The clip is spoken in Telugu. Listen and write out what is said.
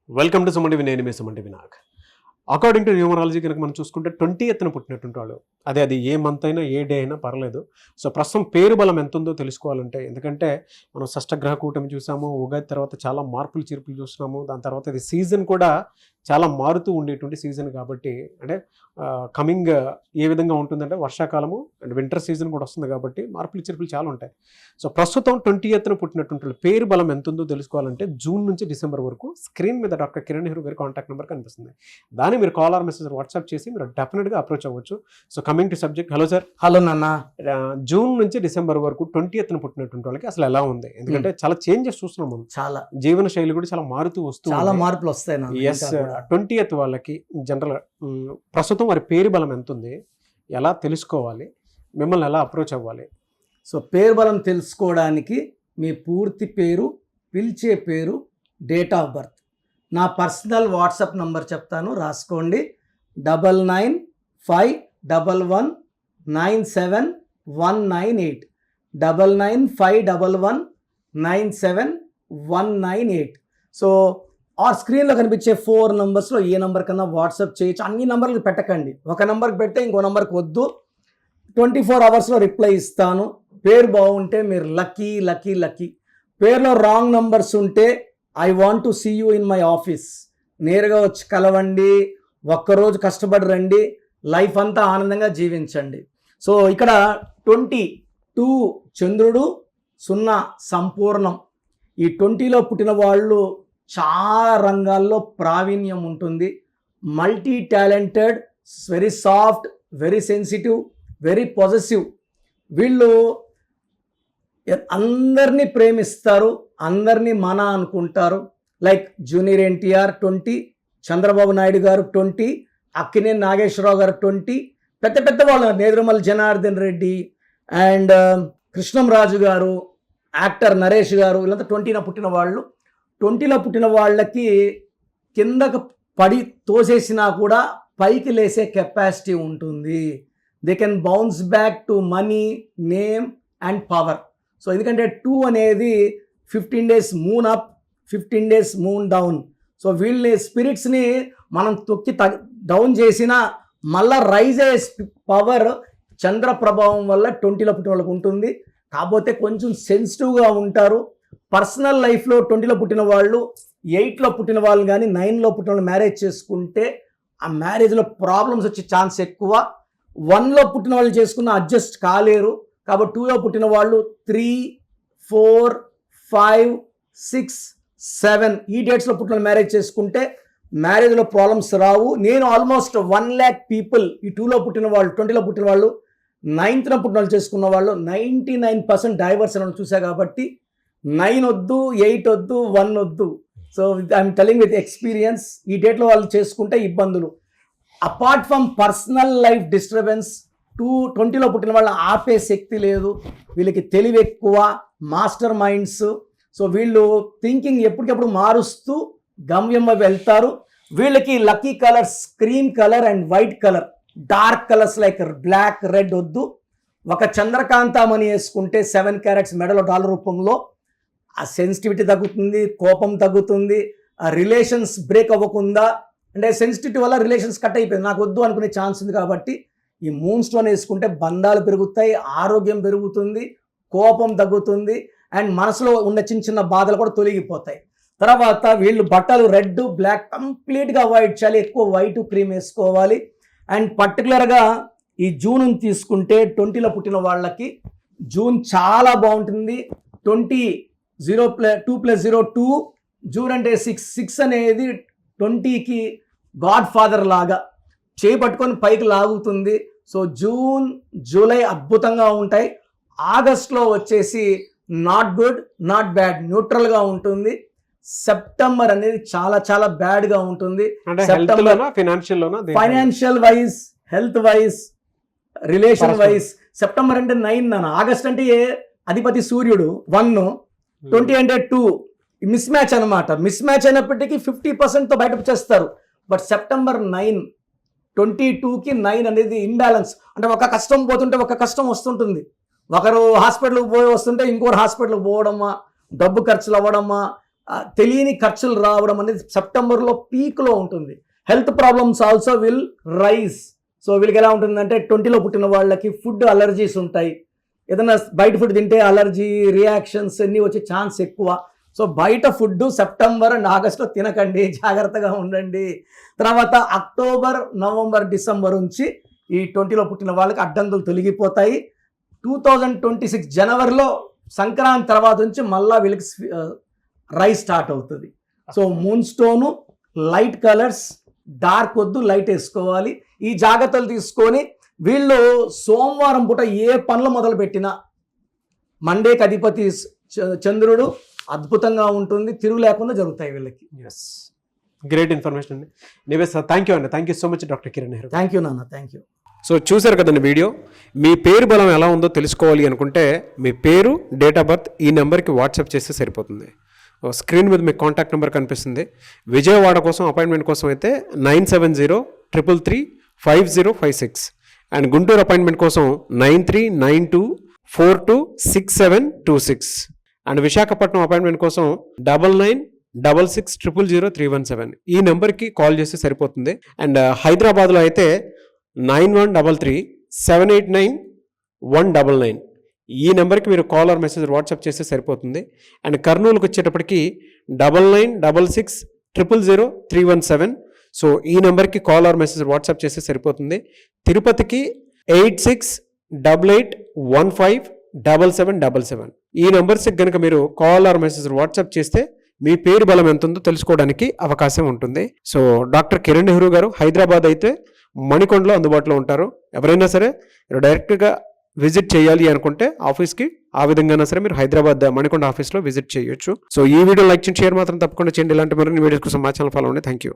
వెల్కమ్ టు సుమండి నేను మీ సుమండి వినాయక్. అకార్డింగ్ టు న్యూమరాలజీ కనుక మనం చూసుకుంటే 20th పుట్టినటువంటి వాళ్ళు, అది ఏ మంత్ అయినా ఏ డే అయినా పర్లేదు. సో ప్రస్తుతం పేరు బలం ఎంత ఉందో తెలుసుకోవాలంటే, ఎందుకంటే మనం షష్టగ్రహ కూటమి చూసాము, ఉగాది తర్వాత చాలా మార్పులు చీర్పులు చూస్తున్నాము. దాని తర్వాత ఇది సీజన్ కూడా చాలా మారుతూ ఉండేటువంటి సీజన్ కాబట్టి, అంటే కమింగ్ ఏ విధంగా ఉంటుందంటే వర్షాకాలము అండ్ వింటర్ సీజన్ కూడా వస్తుంది కాబట్టి మార్పులు చీర్పులు చాలా ఉంటాయి. సో ప్రస్తుతం 20th పుట్టినటువంటి వాళ్ళ పేరు బలం ఎంత ఉందో తెలుసుకోవాలంటే జూన్ నుంచి డిసెంబర్ వరకు స్క్రీన్ మీద డాక్టర్ కిరణ్ నెహ్రూ గారి కాంటాక్ట్ నెంబర్ కనిపిస్తుంది. దాన్ని మీరు కాల్ ఆర్ మెసేజ్ వాట్సాప్ చేసి మీరు డెఫినెట్గా అప్రోచ్ అవ్వచ్చు. So coming to subject, hello sir. Hello నాన్న. జూన్ నుంచి డిసెంబర్ వరకు 20th పుట్టినటువంటి వాళ్ళకి అసలు ఎలా ఉంది? ఎందుకంటే చాలా చేంజెస్ చూస్తున్నాం మనం, చాలా జీవన శైలి కూడా చాలా మారుతూ వస్తుంది, చాలా మార్పులు వస్తాయి. ఎస్, 20th వాళ్ళకి జనరల్ ప్రస్తుతం వారి పేరు బలం ఎంత ఉంది, ఎలా తెలుసుకోవాలి, మిమ్మల్ని ఎలా అప్రోచ్ అవ్వాలి? సో పేరు బలం తెలుసుకోవడానికి మీ పూర్తి పేరు, పిలిచే పేరు, డేట్ ఆఫ్ బర్త్, నా పర్సనల్ వాట్సాప్ నంబర్ చెప్తాను, రాసుకోండి. 9951197198 9951197198. సో ఆ స్క్రీన్లో కనిపించే 4 నంబర్స్లో ఏ నెంబర్ కన్నా వాట్సాప్ చేయొచ్చు. అన్ని నంబర్లు పెట్టకండి, ఒక నెంబర్కి పెడితే ఇంకో నెంబర్కి వద్దు. 24 అవర్స్లో రిప్లై ఇస్తాను. పేరు బాగుంటే మీరు లక్కీ లక్కీ లక్కీ. పేరులో రాంగ్ నంబర్స్ ఉంటే I want to see you in my office, నేరుగా వచ్చి కలవండి, ఒక్కరోజు కష్టపడి రండి, లైఫ్ అంతా ఆనందంగా జీవించండి. సో ఇక్కడ 22 చంద్రుడు, 0 సంపూర్ణం. ఈ 20లో పుట్టిన వాళ్ళు చాలా రంగాల్లో ప్రావీణ్యం ఉంటుంది. Multi talented, very soft, very sensitive, very positive. వీళ్ళు అందరినీ ప్రేమిస్తారు, అందరినీ మన అనుకుంటారు. లైక్ జూనియర్ ఎన్టీఆర్ 20, చంద్రబాబు నాయుడు గారు 20, అక్కినేని నాగేశ్వరరావు గారు 20, పెద్ద పెద్ద వాళ్ళు, నేదురుమల్ జనార్దన్ రెడ్డి అండ్ కృష్ణంరాజు గారు, యాక్టర్ నరేష్ గారు, వీళ్ళంతా 20లో పుట్టిన వాళ్ళు. 20లో పుట్టిన వాళ్ళకి కిందకు పడి తోసేసినా కూడా పైకి లేసే కెపాసిటీ ఉంటుంది. They can bounce back to money, name and power. So ఎందుకంటే 2 అనేది 15 days moon up, 15 days moon down. So వీళ్ళని స్పిరిట్స్ని మనం తొక్కి డౌన్ చేసినా మళ్ళా రైజ్ అయ్యే పవర్ చంద్ర ప్రభావం వల్ల 20లో పుట్టిన వాళ్ళకి ఉంటుంది. కాకపోతే కొంచెం సెన్సిటివ్గా ఉంటారు. పర్సనల్ లైఫ్లో 20లో పుట్టిన వాళ్ళు 8లో పుట్టిన వాళ్ళు కానీ 9లో పుట్టిన వాళ్ళు మ్యారేజ్ చేసుకుంటే ఆ మ్యారేజ్లో ప్రాబ్లమ్స్ వచ్చే ఛాన్స్ ఎక్కువ. 1లో పుట్టిన వాళ్ళు చేసుకున్న అడ్జస్ట్ కాలేరు. కాబట్టి 2లో పుట్టిన వాళ్ళు 3, 4, 5, 6, 7 ఈ డేట్స్లో పుట్టిన వాళ్ళు మ్యారేజ్ చేసుకుంటే మ్యారేజ్లో ప్రాబ్లమ్స్ రావు. నేను ఆల్మోస్ట్ 1 lakh పీపుల్ ఈ 2లో పుట్టిన వాళ్ళు, 20లో పుట్టిన వాళ్ళు, 9th పుట్టిన వాళ్ళు చేసుకున్న వాళ్ళు 99% డైవర్స్ అని చూసా. కాబట్టి 9 వద్దు, 8 వద్దు, 1 వద్దు. So I'm telling with experience. ఈ డేట్లో వాళ్ళు చేసుకుంటే ఇబ్బందులు. Apart from personal life disturbance, 20లో పుట్టిన వాళ్ళ ఆపే శక్తి లేదు. వీళ్ళకి తెలివి ఎక్కువ, మాస్టర్ మైండ్స్. సో వీళ్ళు థింకింగ్ ఎప్పటికప్పుడు మారుస్తూ గమ్యం వెళ్తారు. వీళ్ళకి lucky colours cream colour and white colour. Dark colours like black, red వద్దు. ఒక చంద్రకాంతమణి వేసుకుంటే 7 carats మెడలో డాలర్ రూపంలో ఆ సెన్సిటివిటీ తగ్గుతుంది, కోపం తగ్గుతుంది, ఆ రిలేషన్స్ బ్రేక్ అవ్వకుండా, అంటే సెన్సిటివిటీ వల్ల రిలేషన్స్ కట్ అయిపోయింది, నాకు వద్దు అనుకునే ఛాన్స్ ఉంది. కాబట్టి ఈ మూన్ స్టోన్ వేసుకుంటే బంధాలు పెరుగుతాయి, ఆరోగ్యం పెరుగుతుంది, కోపం తగ్గుతుంది అండ్ మనసులో ఉన్న చిన్న చిన్న బాధలు కూడా తొలగిపోతాయి. తర్వాత వీళ్ళు బట్టలు రెడ్, బ్లాక్ కంప్లీట్గా అవాయిడ్ చేయాలి. ఎక్కువ వైట్, క్రీమ్ వేసుకోవాలి. అండ్ పర్టికులర్గా ఈ జూన్ తీసుకుంటే 20లో పుట్టిన వాళ్ళకి జూన్ చాలా బాగుంటుంది. 2 + 0 2, జూన్ అంటే 6 అనేది 20కి గాడ్ ఫాదర్ లాగా చేయి పట్టుకొని పైకి లాగుతుంది. సో జూన్, జూలై అద్భుతంగా ఉంటాయి. ఆగస్ట్లో వచ్చేసి నాట్ గుడ్, నాట్ బ్యాడ్, న్యూట్రల్గా ఉంటుంది. సెప్టెంబర్ అనేది చాలా చాలా బ్యాడ్గా ఉంటుంది. Financial wise, health wise, relation wise. September అంటే 9 నాన్న. ఆగస్ట్ అంటే అధిపతి సూర్యుడు 1, 20 అంటే 2. మిస్ మ్యాచ్ అనమాట. మిస్ మ్యాచ్ అయినప్పటికీ 50%తో బయటకు చేస్తారు. బట్ సెప్టెంబర్ 9, 22కి 9 అనేది ఇంబ్యాలెన్స్. అంటే ఒక కష్టం పోతుంటే ఒక కష్టం వస్తుంటుంది. ఒకరు హాస్పిటల్కి పోయి వస్తుంటే ఇంకోరు హాస్పిటల్కి పోవడమా, డబ్బు ఖర్చులు అవ్వడమా, తెలియని ఖర్చులు రావడం అనేది సెప్టెంబర్లో పీక్లో ఉంటుంది. Health problems also will rise. So వీళ్ళకి ఎలా ఉంటుందంటే 20లో పుట్టిన వాళ్ళకి ఫుడ్ అలర్జీస్ ఉంటాయి. ఏదైనా బయట ఫుడ్ తింటే అలర్జీ రియాక్షన్స్ అన్నీ వచ్చే ఛాన్స్ ఎక్కువ. సో బయట ఫుడ్ సెప్టెంబర్ అండ్ ఆగస్టులో తినకండి, జాగ్రత్తగా ఉండండి. తర్వాత అక్టోబర్, నవంబర్, డిసెంబర్ నుంచి ఈ 20లో పుట్టిన వాళ్ళకి అడ్డంకులు తొలగిపోతాయి. 2026 జనవరిలో సంక్రాంతి తర్వాత నుంచి మళ్ళీ వీళ్ళకి రైస్ స్టార్ట్ అవుతుంది. So moon stone, light colours, dark వద్దు, లైట్ వేసుకోవాలి. ఈ జాగ్రత్తలు తీసుకొని వీళ్ళు సోమవారం పూట ఏ పనులు మొదలు పెట్టినా, మండేకి అధిపతి చంద్రుడు, అద్భుతంగా ఉంటుంది, తిరుగు లేకుండా జరుగుతాయి వీళ్ళకి. ఎస్, గ్రేట్ ఇన్ఫర్మేషన్ అండి. ఎనీవేస్ సార్, థ్యాంక్ యూ అండి. Thank you so much doctor Kiran Nehru. Thank you నాన్న, థ్యాంక్ యూ. సో చూశారు కదండి వీడియో. మీ పేరు బలం ఎలా ఉందో తెలుసుకోవాలి అనుకుంటే మీ పేరు, డేట్ ఆఫ్ బర్త్ ఈ నెంబర్కి వాట్సాప్ చేస్తే సరిపోతుంది. స్క్రీన్ మీద మీకు కాంటాక్ట్ నెంబర్ కనిపిస్తుంది. విజయవాడ కోసం అపాయింట్మెంట్ కోసం అయితే 9703335056 అండ్ గుంటూరు అపాయింట్మెంట్ కోసం 9392426726 అండ్ విశాఖపట్నం అపాయింట్మెంట్ కోసం 9966600317 ఈ నెంబర్కి కాల్ చేస్తే సరిపోతుంది. అండ్ హైదరాబాద్లో అయితే 9133789199 ఈ నెంబర్కి మీరు కాల్ ఆర్ మెసేజ్ వాట్సాప్ చేస్తే సరిపోతుంది. అండ్ కర్నూలుకి వచ్చేటప్పటికి 9966000317 సో ఈ నెంబర్కి కాల్ ఆర్ మెసేజ్ వాట్సాప్ చేస్తే సరిపోతుంది. తిరుపతికి 8688157777 ఈ నెంబర్స్కి కనుక మీరు కాల్ ఆర్ మెసేజ్ వాట్సాప్ చేస్తే మీ పేరు బలం ఎంత ఉందో తెలుసుకోవడానికి అవకాశం ఉంటుంది. సో డాక్టర్ కిరణ్ నెహ్రూ గారు హైదరాబాద్ అయితే మణికొండలో అందుబాటులో ఉంటారు. ఎవరైనా సరే డైరెక్ట్గా విజిట్ చేయాలి అనుకుంటే ఆఫీస్కి, ఆ విధంగా సరే మీరు హైదరాబాద్ మణికొండ ఆఫీస్లో విజిట్ చేయొచ్చు. సో ఈ వీడియో లైక్ చేయండి, షేర్ మాత్రం తప్పకుండా చేయండి. ఇలాంటి మరిన్ని వీడియోస్ కోసం మా ఛానల్ ఫాలో అవ్వండి. Thank you.